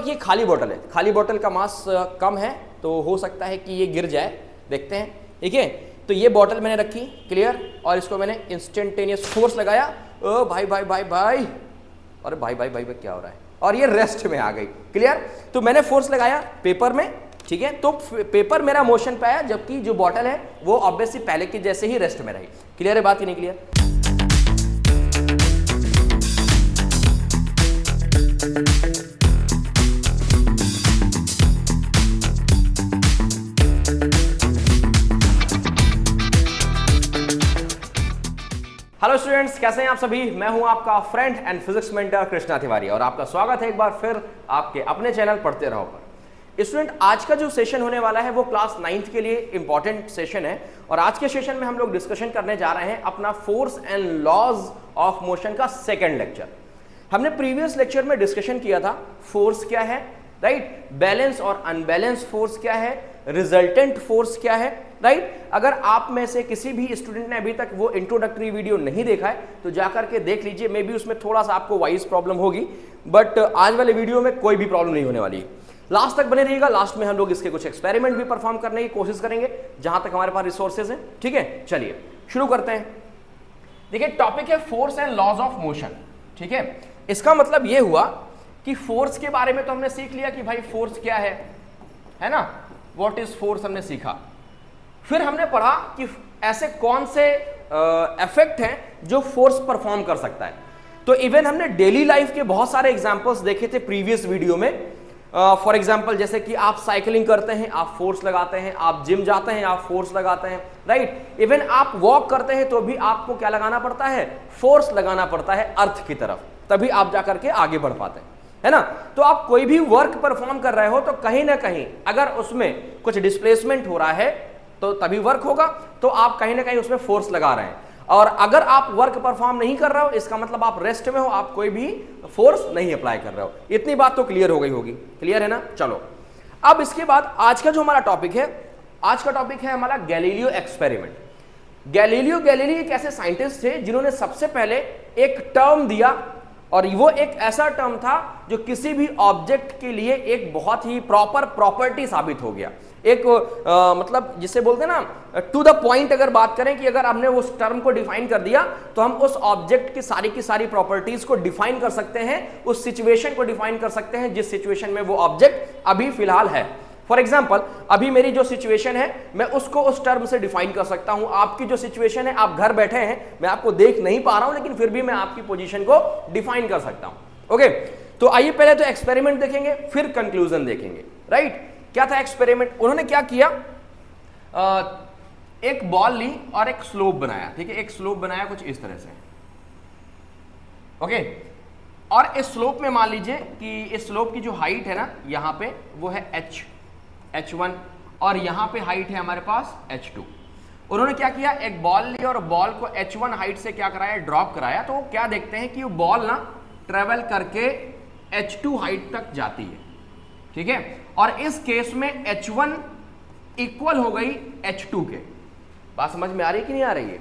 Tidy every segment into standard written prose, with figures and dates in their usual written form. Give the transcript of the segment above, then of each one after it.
ये खाली बोतल है, खाली बोतल का मास कम है तो हो सकता है कि ये गिर जाए, देखते हैं। ठीक है, तो ये बोतल मैंने रखी, क्लियर, और इसको मैंने इंस्टेंटेनियस फोर्स लगाया, ओ भाई भाई भाई भाई, अरे भाई भाई भाई भाई क्या हो रहा है, और ये रेस्ट में आ गई, क्लियर। तो मैंने फोर्स लगाया पेपर में, ठीक है, तो पेपर मेरा मोशन पे आया, जबकि जो बोतल है वो ऑब्वियसली पहले की जैसे ही रेस्ट में रही। क्लियर है बात कि नहीं क्लियर? हेलो स्टूडेंट्स, कैसे हैं आप सभी? मैं हूं आपका friend and physics mentor Krishna Tiwari और आपका स्वागत है एक बार फिर आपके अपने चैनल पढ़ते रहो पर। स्टूडेंट, आज का जो सेशन होने वाला है वो क्लास 9th के लिए इंपॉर्टेंट सेशन है और आज के सेशन में हम लोग डिस्कशन करने जा रहे हैं अपना force and laws of motion का सेकेंड लेक्चर। हमने प्रीवियस लेक्चर में डिस्कशन किया था फोर्स क्या है, राइट, बैलेंस और अनबैलेंस फोर्स क्या है, रिजल्टेंट फोर्स क्या है, राइट। अगर आप में से किसी भी स्टूडेंट ने अभी तक वो इंट्रोडक्टरी वीडियो नहीं देखा है तो जाकर के देख लीजिए, मे बी उसमें थोड़ा सा आपको वाइज प्रॉब्लम होगी, बट आज वाले वीडियो में कोई भी प्रॉब्लम नहीं होने वाली। लास्ट तक बने रहिएगा, लास्ट में हम लोग इसके कुछ एक्सपेरिमेंट भी परफॉर्म करने की कोशिश करेंगे जहां तक हमारे पास रिसोर्सेज हैं। ठीक है, चलिए शुरू करते हैं। देखिए, टॉपिक है force and laws of motion. ठीक है, इसका मतलब ये हुआ कि फोर्स के बारे में तो हमने सीख लिया कि भाई फोर्स क्या है ना, व्हाट इज फोर्स हमने सीखा। फिर हमने पढ़ा कि ऐसे कौन से इफेक्ट हैं जो फोर्स परफॉर्म कर सकता है। तो इवन हमने डेली लाइफ के बहुत सारे एग्जांपल्स देखे थे प्रीवियस वीडियो में। फॉर एग्जांपल जैसे कि आप साइकिलिंग करते हैं, आप फोर्स लगाते हैं, आप जिम जाते हैं, आप फोर्स लगाते हैं, राइट। इवन आप वॉक करते हैं तो भी आपको क्या लगाना पड़ता है, फोर्स लगाना पड़ता है अर्थ की तरफ, तभी आप जाकर के आगे बढ़ पाते हैं, है ना। तो आप कोई भी वर्क परफॉर्म कर रहे हो तो कहीं ना कहीं अगर उसमें कुछ डिस्प्लेसमेंट हो रहा है तो तभी वर्क होगा, तो आप कहीं ना कहीं उसमें फोर्स लगा रहे हैं। और अगर आप वर्क परफॉर्म नहीं कर रहे हो इसका मतलब आप रेस्ट में हो, आप कोई भी फोर्स नहीं अप्लाई कर रहे हो। इतनी बात तो क्लियर हो गई होगी, क्लियर है ना। चलो, अब इसके बाद आज का जो हमारा टॉपिक है, आज का टॉपिक है हमारा गैलीलियो एक्सपेरिमेंट। गैलीलियो गैलीली एक ऐसे साइंटिस्ट थे जिन्होंने सबसे पहले एक टर्म दिया और वो एक ऐसा टर्म था जो किसी भी ऑब्जेक्ट के लिए एक बहुत ही प्रॉपर प्रॉपर्टी साबित हो गया। एक मतलब जिसे बोलते हैं ना टू द पॉइंट, अगर बात करें कि अगर हमने उस टर्म को डिफाइन कर दिया तो हम उस ऑब्जेक्ट की सारी प्रॉपर्टीज को डिफाइन कर सकते हैं, उस सिचुएशन को डिफाइन कर सकते हैं जिस सिचुएशन में वो ऑब्जेक्ट अभी फिलहाल है। फॉर एग्जाम्पल, अभी मेरी जो सिचुएशन है मैं उसको उस टर्म से डिफाइन कर सकता हूं। आपकी जो सिचुएशन है, आप घर बैठे हैं, मैं आपको देख नहीं पा रहा हूं लेकिन फिर भी मैं आपकी पोजीशन को डिफाइन कर सकता हूं। ओके, तो आइए पहले तो एक्सपेरिमेंट देखेंगे फिर कंक्लूजन देखेंगे, राइट। क्या था एक्सपेरिमेंट? उन्होंने क्या किया, एक बॉल ली और एक स्लोप बनाया। ठीक है, एक स्लोप बनाया कुछ इस तरह से, ओके। और इस स्लोप में मान लीजिए कि इस स्लोप की जो हाइट है ना यहां पे वो है h1 और यहां पे हाइट है हमारे पास h2। उन्होंने क्या किया, एक बॉल ली और बॉल को h1 हाइट से क्या कराया, ड्रॉप कराया। तो क्या देखते हैं कि वो बॉल ना ट्रेवल करके h2 हाइट तक जाती है। ठीक है, और इस केस में h1 इक्वल हो गई h2 के। बात समझ में आ रही है कि नहीं आ रही है?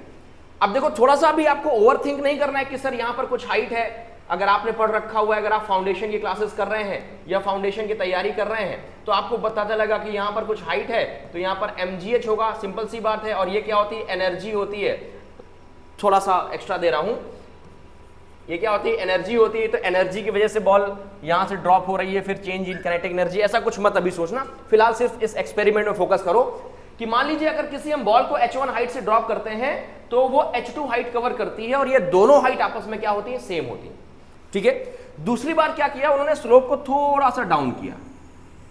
अब देखो, थोड़ा सा भी आपको ओवरथिंक नहीं करना है कि सर यहां पर कुछ हाइट है। अगर आपने पढ़ रखा हुआ है, अगर आप फाउंडेशन की क्लासेस कर रहे हैं या फाउंडेशन की तैयारी कर रहे हैं तो आपको पता चलेगा कि यहां पर कुछ हाइट है तो यहां पर mgh होगा, सिंपल सी बात है। और ये क्या होती है, एनर्जी होती है। थोड़ा सा एक्स्ट्रा दे रहा हूं, ये क्या होती है, एनर्जी होती है। तो एनर्जी की वजह से बॉल यहां से ड्रॉप हो रही है, फिर चेंज इन काइनेटिक एनर्जी, ऐसा कुछ मत अभी सोचना। फिलहाल सिर्फ इस एक्सपेरिमेंट में फोकस करो कि मान लीजिए अगर किसी हम बॉल को h1 हाइट से ड्रॉप करते हैं तो वो h2 हाइट कवर करती है और ये दोनों हाइट आपस में क्या होती है, सेम होती है। ठीक है, दूसरी बार क्या किया उन्होंने, स्लोप को थोड़ा सा डाउन किया,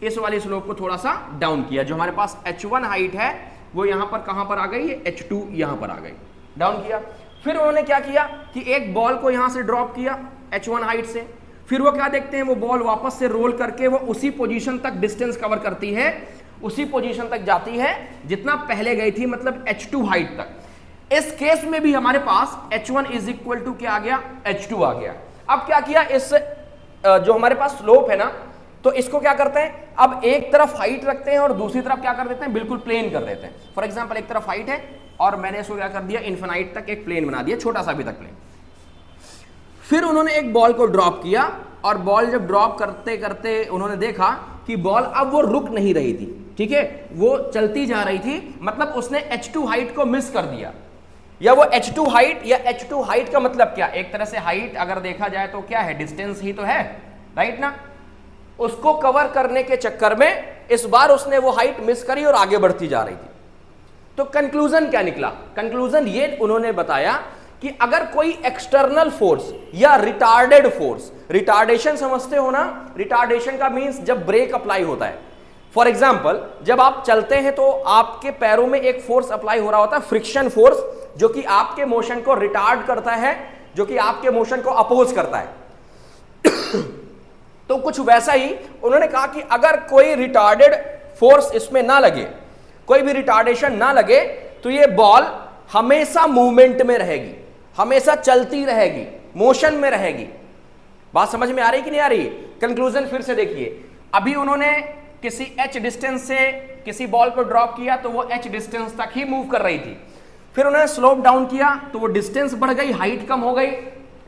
इस वाली स्लोप को थोड़ा सा डाउन किया। जो हमारे पास h1 हाइट है वो यहां पर कहां पर आ गई है, h2 यहां पर आ गई, डाउन किया। फिर उन्होंने क्या किया कि एक बॉल को यहां से ड्रॉप किया h1 हाइट से, फिर वो क्या देखते हैं, वो बॉल वापस से रोल करके वो उसी पोजीशन तक डिस्टेंस कवर करती है, उसी पोजीशन तक जाती है जितना पहले गई थी, मतलब h2 हाइट तक। इस केस में भी हमारे पास h1 इज इक्वल टू क्या आ गया, h2 आ गया। अब क्या किया, इस जो हमारे पास स्लोप है ना, तो इसको क्या करते हैं, अब एक तरफ हाइट रखते हैं और दूसरी तरफ क्या कर देते हैं, बिल्कुल प्लेन कर देते हैं। फॉर एग्जांपल, एक तरफ हाइट है और मैंने इसको क्या कर दिया, इनफिनाइट तक एक प्लेन बना दिया, छोटा सा भी तक प्लेन। फिर उन्होंने एक बॉल को ड्रॉप किया और बॉल जब ड्रॉप करते करते उन्होंने देखा कि बॉल अब वो रुक नहीं रही थी, ठीक है, वो चलती जा रही थी, मतलब उसने h2 हाइट को मिस कर दिया। या वो h2 हाइट, या h2 हाइट का मतलब क्या, एक तरह से हाइट अगर देखा जाए तो क्या है, डिस्टेंस ही तो है, राइट ना। उसको कवर करने के चक्कर में इस बार उसने वो हाइट मिस करी और आगे बढ़ती जा रही थी। तो कंक्लूजन क्या निकला, कंक्लूजन ये उन्होंने बताया कि अगर कोई एक्सटर्नल फोर्स या रिटार्डेड फोर्स, रिटार्डेशन समझते हो ना, रिटार्डेशन का मींस जब ब्रेक अप्लाई होता है। फॉर एग्जाम्पल जब आप चलते हैं तो आपके पैरों में एक फोर्स अप्लाई हो रहा होता है, फ्रिक्शन फोर्स, जो कि आपके मोशन को रिटार्ड करता है, जो कि आपके मोशन को अपोज करता है। तो कुछ वैसा ही उन्होंने कहा कि अगर कोई रिटार्डेड फोर्स इसमें ना लगे, कोई भी रिटार्डेशन ना लगे, तो ये बॉल हमेशा मूवमेंट में रहेगी, हमेशा चलती रहेगी, मोशन में रहेगी। बात समझ में आ रही कि नहीं आ रही? कंक्लूजन फिर से देखिए, अभी उन्होंने किसी h डिस्टेंस से किसी बॉल को ड्रॉप किया तो वो h डिस्टेंस तक ही मूव कर रही थी। फिर उन्होंने स्लोप डाउन किया तो वो डिस्टेंस बढ़ गई, हाइट कम हो गई,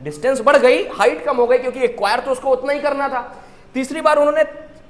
डिस्टेंस बढ़ गई, हाइट कम हो गई, क्योंकि एक्वायर तो उसको उतना ही करना था। तीसरी बार उन्होंने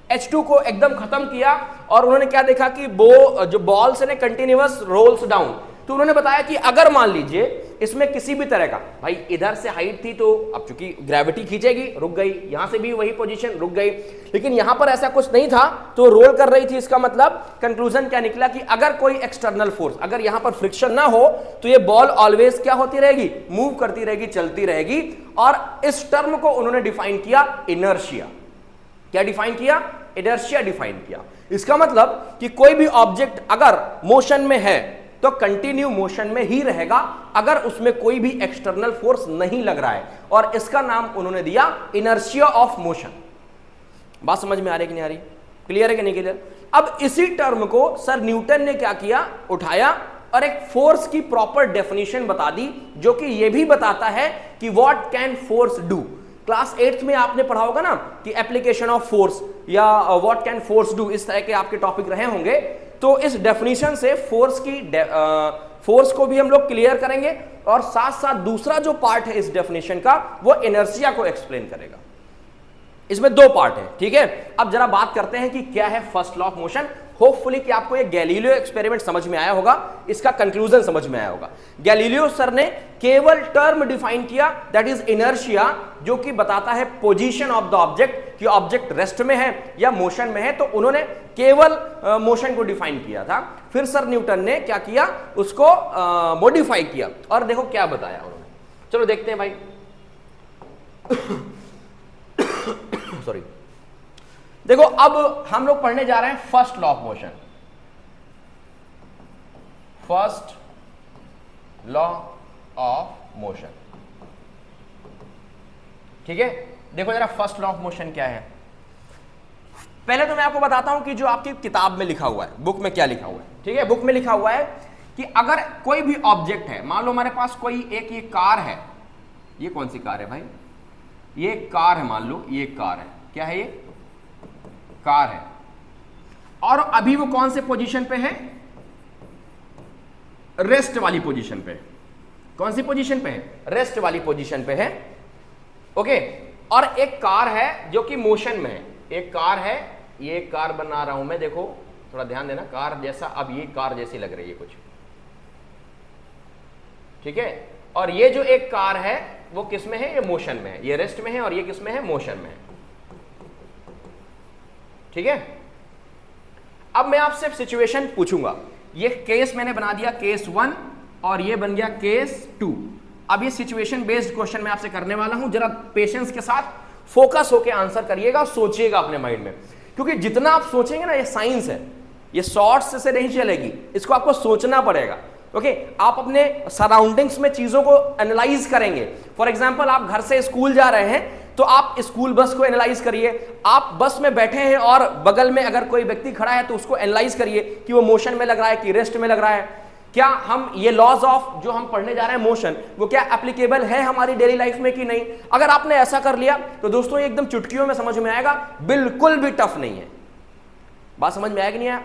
h2 को एकदम खत्म किया और उन्होंने क्या देखा कि वो जो बॉल्स ने कंटिन्यूअस रोल्स डाउन। तो उन्होंने बताया कि अगर मान लीजिए इसमें किसी भी तरह का, भाई इधर से हाइट थी तो अब चूंकि ग्रेविटी खींचेगी, रुक गई, यहां से भी वही पोजीशन, रुक गई, लेकिन यहां पर ऐसा कुछ नहीं था तो रोल कर रही थी। इसका मतलब कंक्लूजन क्या निकला कि अगर कोई एक्सटर्नल फोर्स, अगर यहां पर फ्रिक्शन ना हो तो ये बॉल ऑलवेज क्या होती रहेगी, मूव करती रहेगी, चलती रहेगी। और इस टर्म को उन्होंने डिफाइन किया इनर्शिया। क्या डिफाइन किया? इनर्शिया डिफाइन किया। इसका मतलब कि कोई भी ऑब्जेक्ट अगर मोशन में है तो कंटिन्यू मोशन में ही रहेगा अगर उसमें कोई भी एक्सटर्नल फोर्स नहीं लग रहा है, और इसका नाम उन्होंने दिया इनर्शिया ऑफ मोशन। बात समझ में आ रही कि नहीं आ रही? क्लियर है कि नहीं क्लियर? अब इसी टर्म को सर न्यूटन ने क्या किया, उठाया और एक फोर्स की प्रॉपर डेफिनेशन बता दी, जो कि यह भी बताता है कि what can force do. Class 8th में आपने पढ़ा होगा ना कि एप्लीकेशन ऑफ फोर्स या व्हाट कैन फोर्स डू, इस तरह के आपके टॉपिक रहे होंगे। तो इस डेफिनेशन से फोर्स को भी हम लोग क्लियर करेंगे, और साथ साथ दूसरा जो पार्ट है इस डेफिनेशन का वो इनर्शिया को एक्सप्लेन करेगा। इसमें दो पार्ट है, ठीक है। अब जरा बात करते हैं कि क्या है first law of motion. Hopefully कि आपको ये गैलीलियो एक्सपेरिमेंट समझ में आया होगा, इसका कंक्लूजन समझ में आया होगा। गैलीलियो सर ने केवल टर्म डिफाइन किया, दैट इज इनर्शिया, जो कि बताता है पोजीशन ऑफ द ऑब्जेक्ट, कि ऑब्जेक्ट रेस्ट में है या मोशन में है। तो उन्होंने केवल मोशन को डिफाइन किया था। फिर सर न्यूटन ने क्या किया, उसको मॉडिफाई किया, और देखो क्या बताया उन्होंने। चलो देखते हैं भाई। सॉरी, देखो अब हम लोग पढ़ने जा रहे हैं first law of motion. First law of motion, ठीक है। देखो जरा फर्स्ट लॉ ऑफ मोशन क्या है। पहले तो मैं आपको बताता हूं कि जो आपकी किताब में लिखा हुआ है, बुक में क्या लिखा हुआ है, ठीक है। बुक में लिखा हुआ है कि अगर कोई भी ऑब्जेक्ट है, मान लो हमारे पास कोई एक ये कार है, ये कौन सी कार है भाई, ये कार है, मान लो ये कार है, क्या है, ये कार है, और अभी वो कौन से पोजीशन पे है, रेस्ट वाली पोजीशन पे। कौन सी पोजीशन पे है? रेस्ट वाली पोजीशन पे है, ओके। और एक कार है जो कि मोशन में है, एक कार है, ये कार बना रहा हूं मैं, देखो थोड़ा ध्यान देना, कार जैसा, अब ये कार जैसी लग रही है कुछ, ठीक है। और ये जो एक कार है वो किस में है, ये मोशन में है, ये रेस्ट में है, और ये किस में है, मोशन में है, ठीक है। अब मैं आपसे सिचुएशन पूछूंगा, ये केस मैंने बना दिया केस 1 और ये बन गया केस 2। अब ये सिचुएशन बेस्ड क्वेश्चन मैं आपसे करने वाला हूं, जरा पेशेंस के साथ फोकस होकर आंसर करिएगा, सोचिएगा अपने माइंड में, क्योंकि जितना आप सोचेंगे ना, ये साइंस है, ये शॉर्ट्स से नहीं चलेगी, इसको आपको सोचना पड़ेगा, ओके। आप अपने सराउंडिंग्स में चीजों को एनालाइज करेंगे। फॉर एग्जांपल आप घर से स्कूल जा रहे हैं तो आप स्कूल बस को एनालाइज करिए। आप बस में बैठे हैं और बगल में अगर कोई व्यक्ति खड़ा है तो उसको एनालाइज करिए कि वो मोशन में लग रहा है कि रेस्ट में लग रहा है। क्या हम ये लॉज ऑफ जो हम पढ़ने जा रहे हैं मोशन, वो क्या एप्लीकेबल है हमारी डेली लाइफ में कि नहीं। अगर आपने ऐसा कर लिया तो दोस्तों ये एकदम चुटकियों में समझ में आएगा, बिल्कुल भी टफ नहीं है। बात समझ में आएगी नहीं आया?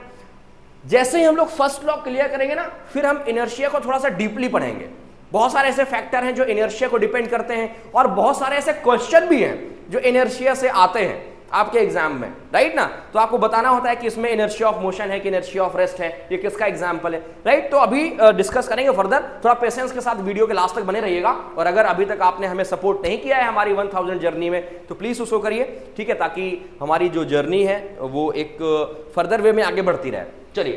जैसे ही हम लोग फर्स्ट लॉ क्लियर करेंगे ना, फिर हम इनर्शिया को थोड़ा सा डीपली पढ़ेंगे। बहुत सारे ऐसे फैक्टर हैं जो इनर्शिया को डिपेंड करते हैं, और बहुत सारे ऐसे क्वेश्चन भी हैं जो इनर्शिया से आते हैं आपके एग्जाम में, राइट ना। तो आपको बताना होता है कि इसमें इनर्शिया ऑफ मोशन है कि इनर्शिया ऑफ रेस्ट है, ये किसका एग्जांपल है, राइट। तो अभी डिस्कस करेंगे फर्दर, थोड़ा पेशेंस के साथ वीडियो के लास्ट तक बने रहिएगा। और अगर अभी तक आपने हमें सपोर्ट नहीं किया है हमारी 1000 जर्नी में तो प्लीज उसको करिए, ठीक है, ताकि हमारी जो जर्नी है वो एक फर्दर वे में आगे बढ़ती रहे। चलिए,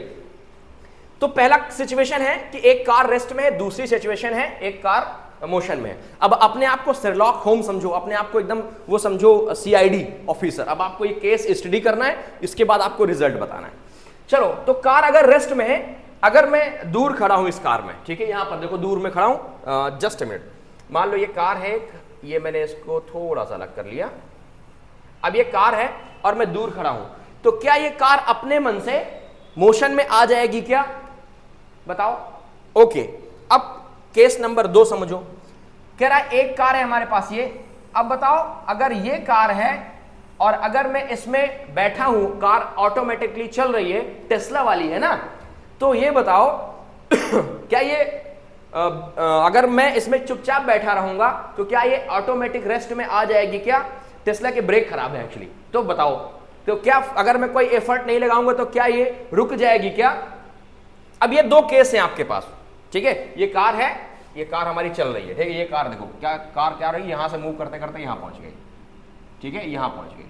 तो पहला सिचुएशन है कि एक कार रेस्ट में है, दूसरी सिचुएशन है एक कार मोशन में है। अब अपने आप को शेरलॉक होम्स समझो, अपने आप को एकदम वो समझो सीआईडी ऑफिसर। अब आपको ये केस स्टडी करना है, इसके बाद आपको रिजल्ट बताना है। चलो, तो कार अगर रेस्ट में है, अगर मैं दूर खड़ा हूं इस कार में, ठीक है, यहां पर देखो दूर में खड़ा हूं, जस्ट अ मिनट, मान लो ये कार है, ये मैंने इसको थोड़ा सा अलग कर लिया। अब ये कार है और मैं दूर खड़ा हूं, तो क्या ये कार अपने मन से मोशन में आ जाएगी क्या? बताओ। ओके, अब केस नंबर 2 समझो। कह रहा है एक कार है हमारे पास ये, अब बताओ अगर ये कार है और अगर मैं इसमें बैठा हूं, कार ऑटोमेटिकली चल रही है, टेस्ला वाली है ना, तो ये बताओ क्या ये अगर मैं इसमें चुपचाप बैठा रहूंगा तो क्या ये ऑटोमेटिक रेस्ट में आ जाएगी क्या? टेस्ला के ब्रेक खराब है एक्चुअली, तो बताओ, तो क्या अगर मैं कोई एफर्ट नहीं लगाऊंगा तो क्या ये रुक जाएगी क्या? अब ये 2 केस हैं आपके पास, ठीक है, ये कार है, ये कार हमारी चल रही है, ठीक है, ये कार देखो क्या कार क्या रही है, यहां से मूव करते करते यहां पहुंच गई, ठीक है, यहां पहुंच गई,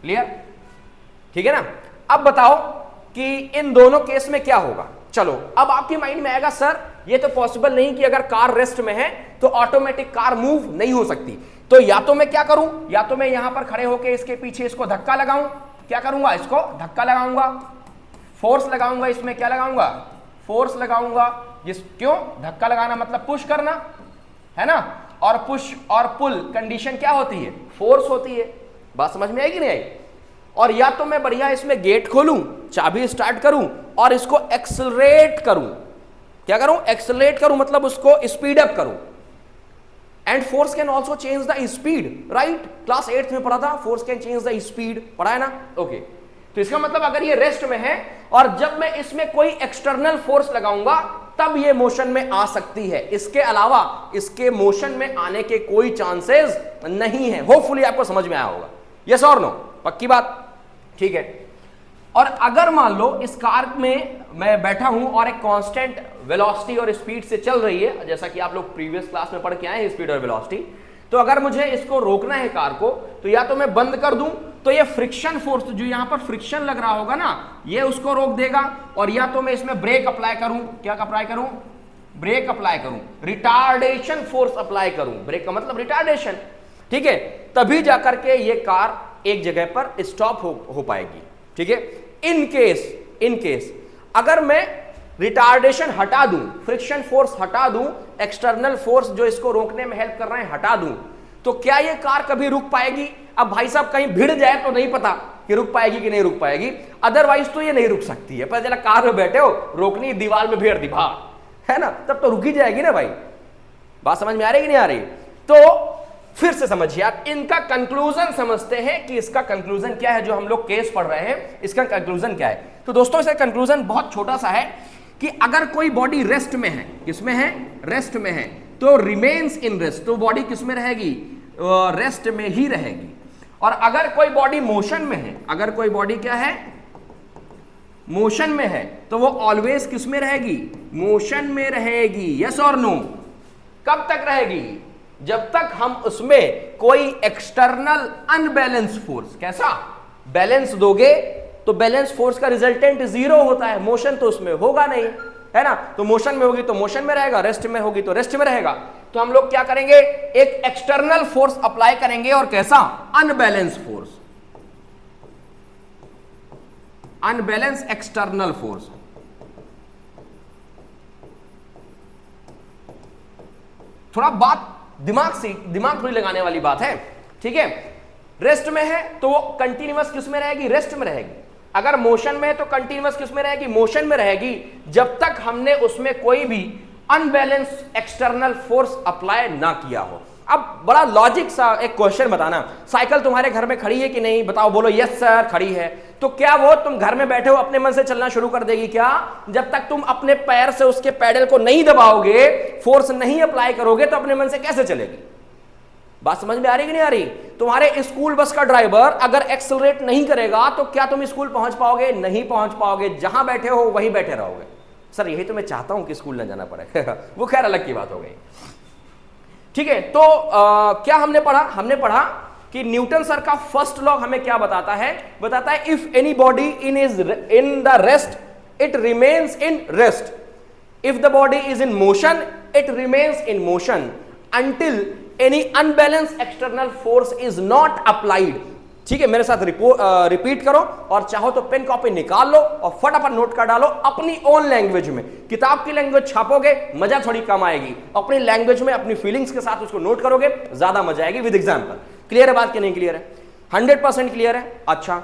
क्लियर, ठीक है ना। अब बताओ कि इन दोनों केस में क्या होगा। चलो, अब आपके माइंड में आएगा सर ये तो पॉसिबल नहीं कि अगर कार रेस्ट में है तो ऑटोमेटिक कार मूव नहीं हो सकती, तो या तो मैं क्या करूं, या तो मैं यहां पर खड़े होकर इसके पीछे इसको धक्का लगाऊं, क्या करूंगा, इसको धक्का लगाऊंगा, फोर्स लगाऊंगा, इसमें क्या लगाऊंगा, फोर्स लगाऊंगा, जिस क्यों धक्का लगाना मतलब पुश करना है ना, और पुश और पुल कंडीशन क्या होती है, फोर्स होती है। बात समझ में आएगी नहीं आई? और या तो मैं बढ़िया इसमें गेट खोलूं, चाबी स्टार्ट करूं और इसको एक्सेलरेट करूं, क्या करूं, एक्सेलरेट करूं, मतलब उसको स्पीड अप करूं। And force can also change the speed, right, class 8th में पढ़ा था, force can change the speed, पढ़ा है ना। ओके, तो इसका मतलब अगर ये रेस्ट में है और जब मैं इसमें कोई एक्सटर्नल फोर्स लगाऊंगा तब ये मोशन में आ सकती है, इसके अलावा इसके मोशन में आने के कोई चांसेस नहीं है। होपफुली आपको समझ में आया होगा, यस और नो, पक्की बात, ठीक है। और अगर मान लो इस कार में मैं बैठा हूं और एक कांस्टेंट वेलोसिटी और स्पीड से चल रही है, जैसा कि आप लोग प्रीवियस क्लास में पढ़ के आए हैं स्पीड और वेलोसिटी, तो अगर मुझे इसको रोकना है कार को, तो या तो मैं बंद कर दूं, तो ये फ्रिक्शन फोर्स जो यहां पर फ्रिक्शन लग रहा होगा ना, ये उसको रोक देगा, और या तो मैं इसमें ब्रेक अप्लाई करूं, क्या अप्लाई करूं, ब्रेक अप्लाई करूं, रिटार्डेशन फोर्स अप्लाई करूं, ब्रेक का मतलब रिटार्डेशन, ठीक है, तभी जाकर के ये कार एक जगह पर स्टॉप हो पाएगी, ठीक है। इन केस अगर मैं रिटार्डेशन हटा दूं, फ्रिक्शन फोर्स हटा दूं, एक्सटर्नल फोर्स जो इसको रोकने में हेल्प कर रहे हैं हटा दूं, तो क्या ये कार कभी रुक पाएगी? अब भाई साहब कहीं भिड़ जाए तो नहीं पता कि रुक पाएगी कि नहीं रुक पाएगी, अदरवाइज तो ये नहीं रुक सकती है। पता चला कार में बैठे हो, रोकनी दीवार में भेड़ दी भाग, है ना, तब तो रुकी जाएगी ना भाई। बात समझ में आ रही कि नहीं आ रही? तो फिर से समझिए आप, इनका कंक्लूजन समझते हैं कि इसका कंक्लूजन क्या है, जो हम लोग केस पढ़ रहे हैं इसका कंक्लूजन क्या है। तो दोस्तों इसका कंक्लूजन बहुत छोटा सा है कि अगर कोई बॉडी रेस्ट में है, किसमें है, रेस्ट में है, तो रिमेन्स इन रेस्ट, तो बॉडी किस में रहेगी, रेस्ट में ही रहेगी। और अगर कोई बॉडी मोशन में है, अगर कोई बॉडी क्या है, मोशन में है, तो वो ऑलवेज किस में रहेगी, मोशन में रहेगी, यस और नो। कब तक रहेगी? जब तक हम उसमें कोई एक्सटर्नल अनबैलेंस फोर्स, कैसा बैलेंस दोगे तो बैलेंस फोर्स का रिजल्टेंट 0 होता है, मोशन तो उसमें होगा नहीं, है ना। तो मोशन में होगी तो मोशन में रहेगा, रेस्ट में होगी तो रेस्ट में रहेगा। तो हम लोग क्या करेंगे, एक एक्सटर्नल फोर्स अप्लाई करेंगे, और कैसा, unbalance force, unbalance external force. थोड़ा बात दिमाग थोड़ी लगाने वाली बात है, ठीक है। रेस्ट में है तो वो कंटिन्यूअस किस में रहेगी, रेस्ट में रहेगी। अगर मोशन में है तो कंटिन्यूअस किस में रहेगी, मोशन में रहेगी, जब तक हमने उसमें कोई भी अनबैलेंस एक्सटर्नल फोर्स अप्लाई ना किया हो। अब बड़ा लॉजिक सा एक क्वेश्चन बताना, साइकिल तुम्हारे घर में खड़ी है कि नहीं, बताओ, बोलो यस सर खड़ी है, तो क्या वो तुम घर में बैठे हो अपने मन से चलना शुरू कर देगी क्या? जब तक तुम अपने पैर से उसके पैडल को नहीं दबाओगे, फोर्स नहीं अप्लाई करोगे, तो अपने मन से कैसे चलेगी? बात समझ में आ रही कि नहीं आ रही? तुम्हारे स्कूल बस का ड्राइवर अगर एक्सेलरेट नहीं करेगा तो क्या तुम स्कूल पहुंच पाओगे? नहीं पहुंच पाओगे, जहां बैठे हो वहीं बैठे रहोगे। सर यही तो मैं चाहता हूं कि स्कूल ना जाना पड़े वो खैर अलग की बात हो गई। ठीक है, तो क्या हमने पढ़ा? हमने पढ़ा कि न्यूटन सर का फर्स्ट लॉ हमें क्या बताता है? बताता है if any body in the rest it remains in rest, if the body is in motion it remains in motion until any unbalanced external force is not applied। ठीक है, मेरे साथ रिपीट करो और चाहो तो पेन कॉपी निकाल लो और फटाफट नोट कर डालो अपनी ओन लैंग्वेज में। किताब की लैंग्वेज छापोगे मजा थोड़ी कम आएगी, अपनी लैंग्वेज में अपनी फीलिंग्स के साथ उसको नोट करोगे ज्यादा मजा आएगी विद एग्जांपल। क्लियर है बात कि नहीं क्लियर है? 100% क्लियर है। अच्छा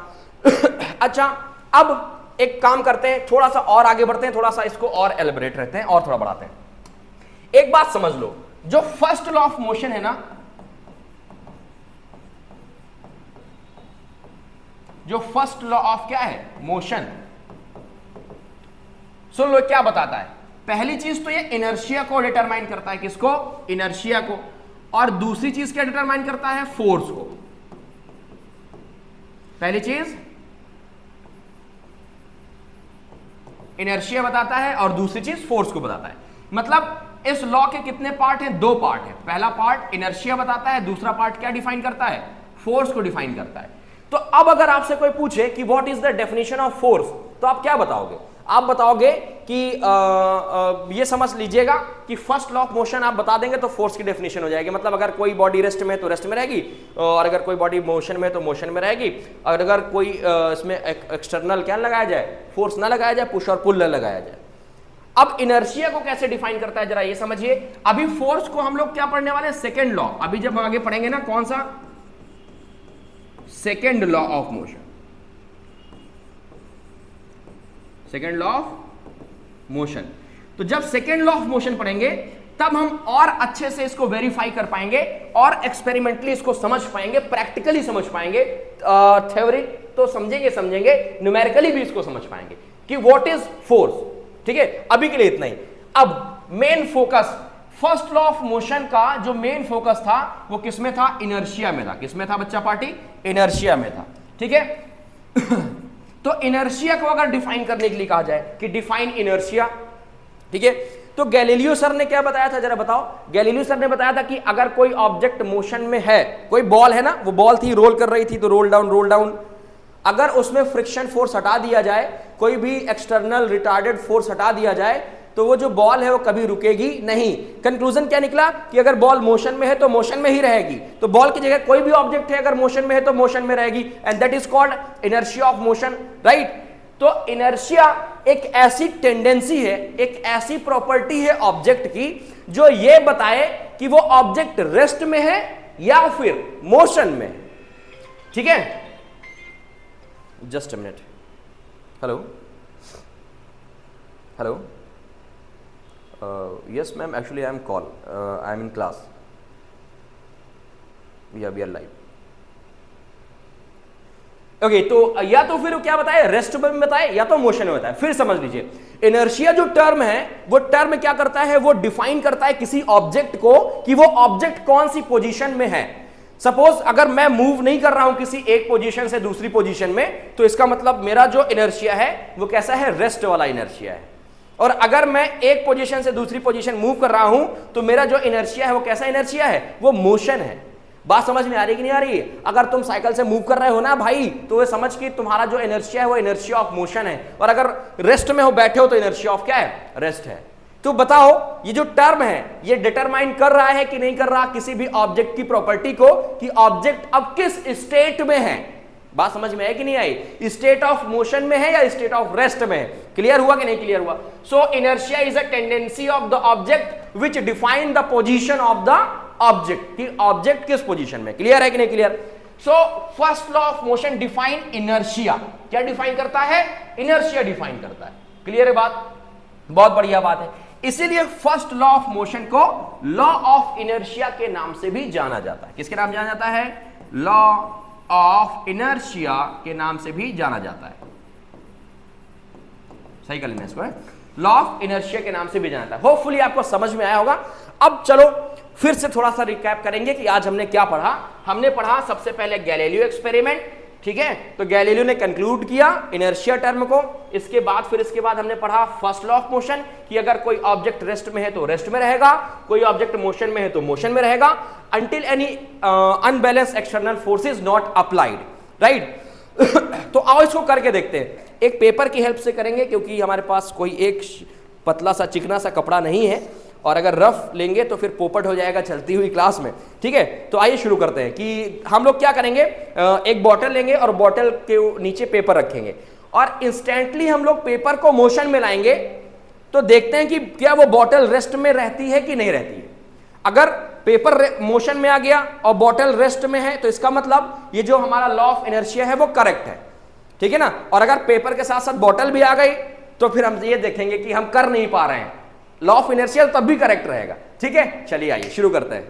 अच्छा, अब एक काम करते हैं, थोड़ा सा और आगे बढ़ते हैं, थोड़ा सा इसको और एलिबरेट रहते हैं और थोड़ा बढ़ाते हैं। एक बात समझ लो, जो फर्स्ट लॉ ऑफ मोशन है ना, जो फर्स्ट लॉ ऑफ क्या है? मोशन। सुन लो क्या बताता है। पहली चीज तो ये इनर्शिया को डिटरमाइन करता है। किसको? इनर्शिया को। और दूसरी चीज क्या डिटरमाइन करता है? फोर्स को। पहली चीज इनर्शिया बताता है और दूसरी चीज फोर्स को बताता है। मतलब इस लॉ के कितने पार्ट हैं? 2 पार्ट है। पहला पार्ट इनर्शिया बताता है, दूसरा पार्ट क्या डिफाइन करता है? फोर्स को डिफाइन करता है। तो अब अगर आपसे कोई पूछे कि what is the definition of force, तो आप क्या बताओगे? आप बताओगे कि ये समझ लीजिएगा कि फर्स्ट लॉ ऑफ मोशन आप बता देंगे तो फोर्स की डेफिनेशन हो जाएगी। मतलब अगर कोई बॉडी रेस्ट में है तो रेस्ट में रहेगी, और अगर कोई बॉडी मोशन में है तो मोशन में रहेगी। और अगर कोई इसमें एक्सटर्नल क्या लगाया जाए? फोर्स ना लगाया जाए, पुश और पुल लगाया जाए। अब इनर्शिया को कैसे डिफाइन करता है जरा ये समझिए। अभी फोर्स को हम लोग क्या पढ़ने वाले हैं? Second law. अभी जब हम आगे पढ़ेंगे ना, कौन सा? Second law of motion. Second law of motion. तो जब सेकेंड लॉ ऑफ मोशन पढ़ेंगे तब हम और अच्छे से इसको वेरीफाई कर पाएंगे और एक्सपेरिमेंटली इसको समझ पाएंगे, प्रैक्टिकली समझ पाएंगे। थ्योरी तो समझेंगे, न्यूमेरिकली भी इसको समझ पाएंगे कि व्हाट इज फोर्स। ठीक है, अभी के लिए इतना ही। अब main focus first law of motion का जो मेन फोकस था वो किसमें था? इनर्शिया में था। किसमें था बच्चा पार्टी? इनर्शिया में था। ठीक है तो इनर्शिया को अगर डिफाइन करने के लिए कहा जाए कि डिफाइन इनर्शिया, ठीक है, तो गैलीलियो सर ने क्या बताया था जरा बताओ? गैलीलियो सर ने बताया था कि अगर कोई ऑब्जेक्ट मोशन में है, कोई बॉल है ना, वो बॉल थी रोल कर रही थी तो रोल डाउन, अगर उसमें फ्रिक्शन फोर्स हटा दिया जाए, कोई भी एक्सटर्नल रिटार्डेड फोर्स हटा दिया जाए, तो वो जो बॉल है वो कभी रुकेगी नहीं। कंक्लूजन क्या निकला कि अगर बॉल मोशन में है तो मोशन में ही रहेगी। तो बॉल की जगह कोई भी ऑब्जेक्ट है अगर मोशन में है तो मोशन में रहेगी, and that is called inertia of motion, right? तो इनर्शिया एक ऐसी टेंडेंसी है, एक ऐसी प्रॉपर्टी है ऑब्जेक्ट की जो ये बताए कि वो ऑब्जेक्ट रेस्ट में है या फिर मोशन में है। ठीक है, just a minute. Hello hello, yes ma'am, actually I am call, I am in class, we are live। Okay, तो या तो फिर क्या बताए? रेस्ट में बताए या तो मोशन में बताए। फिर समझ लीजिए, इनर्शिया जो टर्म है वो टर्म क्या करता है? वो डिफाइन करता है किसी ऑब्जेक्ट को कि वो ऑब्जेक्ट कौन सी पोजीशन में है। सपोज अगर मैं मूव नहीं कर रहा हूं किसी एक पोजीशन से दूसरी पोजीशन में, तो इसका मतलब मेरा जो इनर्शिया है वो कैसा है? रेस्ट वाला इनर्शिया है। और अगर मैं एक पोजीशन से दूसरी पोजीशन मूव कर रहा हूं तो मेरा जो इनर्शिया है वो कैसा इनर्शिया है? वो मोशन है। बात समझ में आ रही कि नहीं आ रही? अगर तुम साइकिल से मूव कर रहे हो ना भाई, तो वो समझ कि तुम्हारा जो इनर्शिया है वो इनर्शिया ऑफ मोशन है, और अगर रेस्ट में हो बैठे हो तो इनर्शिया ऑफ क्या है? रेस्ट है। तो बताओ ये जो टर्म है ये डिटरमाइन कर रहा है कि नहीं कर रहा किसी भी ऑब्जेक्ट की प्रॉपर्टी को, कि ऑब्जेक्ट अब किस स्टेट में है। बात समझ में है कि नहीं आई? स्टेट ऑफ मोशन में है या स्टेट ऑफ रेस्ट में है? क्लियर हुआ कि नहीं क्लियर हुआ? So inertia is a tendency of the object which define the position of the object, कि ऑब्जेक्ट किस पोजीशन में। क्लियर है कि नहीं clear? So first law of motion define inertia. क्या डिफाइन करता है? इनर्शिया डिफाइन करता है। क्लियर है बात? बहुत बढ़िया बात है। इसीलिए फर्स्ट लॉ ऑफ मोशन को लॉ ऑफ इनर्शिया के नाम से भी जाना जाता है। किसके नाम जाना जाता है? लॉ ऑफ इनर्शिया के नाम से भी जाना जाता है। सही कर लेना इसको, लॉ ऑफ इनर्शिया के नाम से भी जाना जाता है। होपफुली आपको समझ में आया होगा। अब चलो फिर से थोड़ा सा रिकैप करेंगे कि आज हमने क्या पढ़ा। हमने पढ़ा सबसे पहले गैलीलियो एक्सपेरिमेंट, ठीक है, तो गैलीलियो ने कंक्लूड किया इनर्शिया टर्म को। इसके बाद हमने पढ़ा फर्स्ट लॉ ऑफ मोशन कि अगर कोई ऑब्जेक्ट रेस्ट में है तो रेस्ट में रहेगा, कोई ऑब्जेक्ट मोशन में है तो मोशन में रहेगा, until any unbalance external force is not applied, right. तो आओ इसको करके देखते हैं, एक पेपर की हेल्प से करेंगे क्योंकि हमारे पास कोई एक पतला सा चिकना सा कपड़ा नहीं है, और अगर रफ लेंगे तो फिर पोपट हो जाएगा चलती हुई क्लास में, ठीक है। तो आइए शुरू करते हैं कि हम लोग क्या करेंगे। एक बॉटल लेंगे और बॉटल के नीचे पेपर रखेंगे और इंस्टेंटली हम लोग पेपर को मोशन में लाएंगे, तो देखते हैं कि क्या वो बॉटल रेस्ट में रहती है कि नहीं रहती है। अगर पेपर मोशन में आ गया और बॉटल रेस्ट में है तो इसका मतलब ये जो हमारा लॉ ऑफ इनर्शिया है वो करेक्ट है, ठीक है ना। और अगर पेपर के साथ साथ बॉटल भी आ गई तो फिर हम ये देखेंगे कि हम कर नहीं पा रहे हैं, लॉ ऑफ इनर्शिया तब भी करेक्ट रहेगा, ठीक है। चलिए आइए शुरू करते हैं।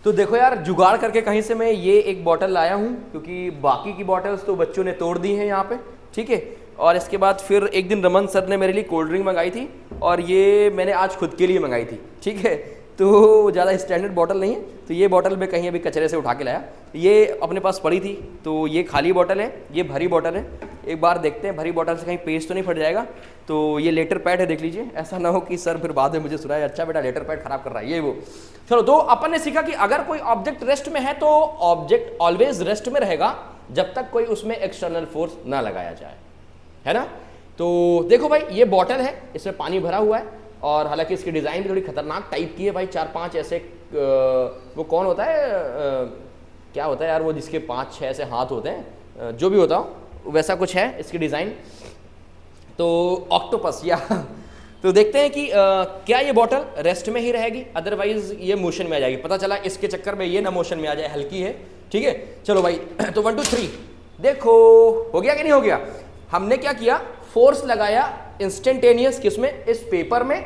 तो देखो यार, जुगाड़ करके कहीं से मैं ये एक बॉटल लाया हूं क्योंकि बाकी की बॉटल्स तो बच्चों ने तोड़ दी हैं यहाँ पे, ठीक है। और इसके बाद फिर एक दिन रमन सर ने मेरे लिए कोल्ड ड्रिंक मंगाई थी और ये मैंने आज खुद के लिए मंगाई थी, ठीक है। तो ज़्यादा स्टैंडर्ड बॉटल नहीं है, तो ये बॉटल मैं कहीं अभी कचरे से उठा के लाया, ये अपने पास पड़ी थी। तो ये खाली बॉटल है, ये भरी बॉटल है। एक बार देखते हैं भरी बॉटल से कहीं पेज तो नहीं फट जाएगा। तो ये लेटर पैड है, देख लीजिए, ऐसा ना हो कि सर फिर बाद में मुझे सुनाए अच्छा बेटा लेटर पैड खराब कर रहा है ये वो। चलो, तो अपन ने सीखा कि अगर कोई ऑब्जेक्ट रेस्ट में है तो ऑब्जेक्ट ऑलवेज रेस्ट में रहेगा जब तक कोई उसमें एक्सटर्नल फोर्स ना लगाया जाए, है ना। तो देखो भाई, ये बॉटल है, इसमें पानी भरा हुआ है और हालांकि इसकी डिज़ाइन भी थोड़ी खतरनाक टाइप की है भाई। 4-5 ऐसे वो कौन होता है, क्या होता है यार वो जिसके 5-6 ऐसे हाथ होते हैं, जो भी होता हो वैसा कुछ है इसकी डिज़ाइन, तो ऑक्टोपस या तो देखते हैं कि क्या ये बॉटल रेस्ट में ही रहेगी, अदरवाइज ये मोशन में आ जाएगी। पता चला इसके चक्कर में ये ना मोशन में आ जाए, हल्की है, ठीक है। चलो भाई, तो 1 2 3 देखो हो गया कि नहीं हो गया। हमने क्या किया, फोर्स लगाया इंस्टेंटेनियस किसमें, इस पेपर में।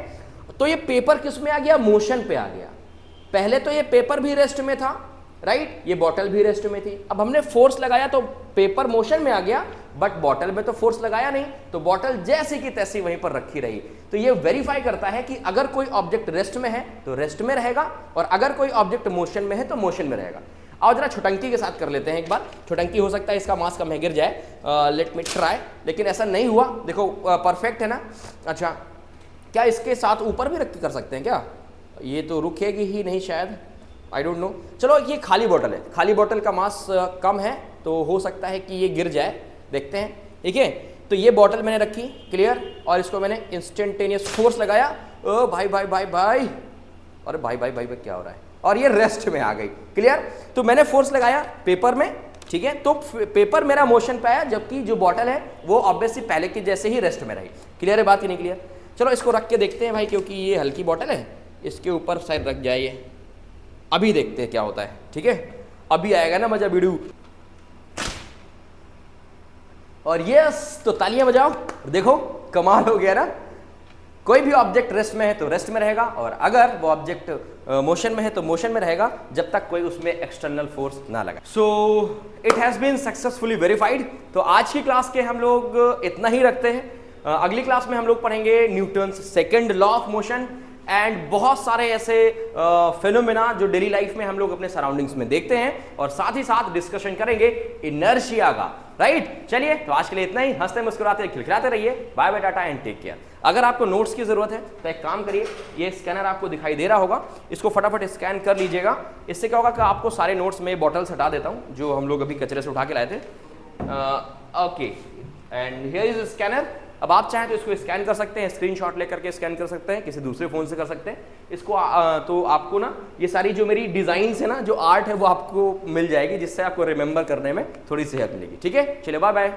तो ये पेपर किसमें आ गया, मोशन पे आ गया। पहले तो ये पेपर भी रेस्ट में था, राइट, ये बॉटल भी रेस्ट में थी। अब हमने फोर्स लगाया तो पेपर मोशन में आ गया, बट बॉटल में तो फोर्स लगाया नहीं, तो बॉटल जैसी की तैसी वहीं पर रखी रही। तो ये वेरीफाई करता है कि अगर कोई ऑब्जेक्ट रेस्ट में है तो रेस्ट में रहेगा, और अगर कोई ऑब्जेक्ट मोशन में है तो मोशन में रहेगा। आओ जरा छोटंकी के साथ कर लेते हैं एक बार। छोटंकी हो सकता है इसका मास कम है, गिर जाए, लेट मी ट्राई, लेकिन ऐसा नहीं हुआ। देखो परफेक्ट है ना। अच्छा, क्या इसके साथ ऊपर भी रख के कर सकते हैं क्या, ये तो रुकेगी ही नहीं शायद, आई डोंट नो। चलो, ये खाली बॉटल है, खाली बॉटल का मास कम है तो हो सकता है कि ये गिर जाए, देखते हैं, ठीक है। तो ये बॉटल मैंने रखी, क्लियर, और इसको मैंने इंस्टेंटेनियस फोर्स लगाया। ओ भाई भाई भाई भाई, अरे भाई भाई भाई भाई क्या हो रहा है, और ये रेस्ट में आ गई, क्लियर। तो मैंने फोर्स लगाया पेपर में, ठीक है, तो पेपर मेरा मोशन पे आया, जबकि जो बॉटल है वो ऑब्वियसली पहले की जैसे ही रेस्ट में रही। क्लियर है बात कि नहीं क्लियर। चलो इसको रख के देखते हैं भाई, क्योंकि ये हल्की बॉटल है, इसके ऊपर शायद रख जाइए, अभी देखते हैं क्या होता है, ठीक है। अभी आएगा ना मजा वीडियो। और यस, तो तालियां बजाओ, देखो कमाल हो गया ना। कोई भी ऑब्जेक्ट रेस्ट में है तो रेस्ट में रहेगा, और अगर वो ऑब्जेक्ट मोशन में है तो मोशन में रहेगा जब तक कोई उसमें एक्सटर्नल फोर्स ना लगा। So it has been successfully verified. तो आज की क्लास के हम लोग इतना ही रखते हैं। अगली क्लास में हम लोग पढ़ेंगे Newton's second law of motion and बहुत सारे ऐसे फिनोमेना जो डेली लाइफ में हम लोग अपने सराउंडिंग्स में देखते हैं, और साथ ही साथ डिस्कशन करेंगे इनर्शिया का, राइट। चलिए, तो आज के लिए इतना ही। हंसते मुस्कुराते खिलखिलाते रहिए। Bye bye, tata and take care. अगर आपको नोट्स की जरूरत है तो एक काम करिए, ये स्कैनर आपको दिखाई दे रहा होगा, इसको फटाफट स्कैन कर लीजिएगा। इससे क्या होगा कि आपको सारे नोट्स में बॉटल्स हटा देता हूँ जो हम लोग अभी कचरे से उठा के लाए थे। Okay, and here is scanner. अब आप चाहें तो इसको स्कैन कर सकते हैं, स्क्रीनशॉट लेकर के स्कैन कर सकते हैं, किसी दूसरे फ़ोन से कर सकते हैं इसको। तो आपको ना ये सारी जो मेरी डिज़ाइंस है ना, जो आर्ट है, वो आपको मिल जाएगी, जिससे आपको रिमेंबर करने में थोड़ी सी हेल्प मिलेगी, ठीक है। चलिए बाय बाय।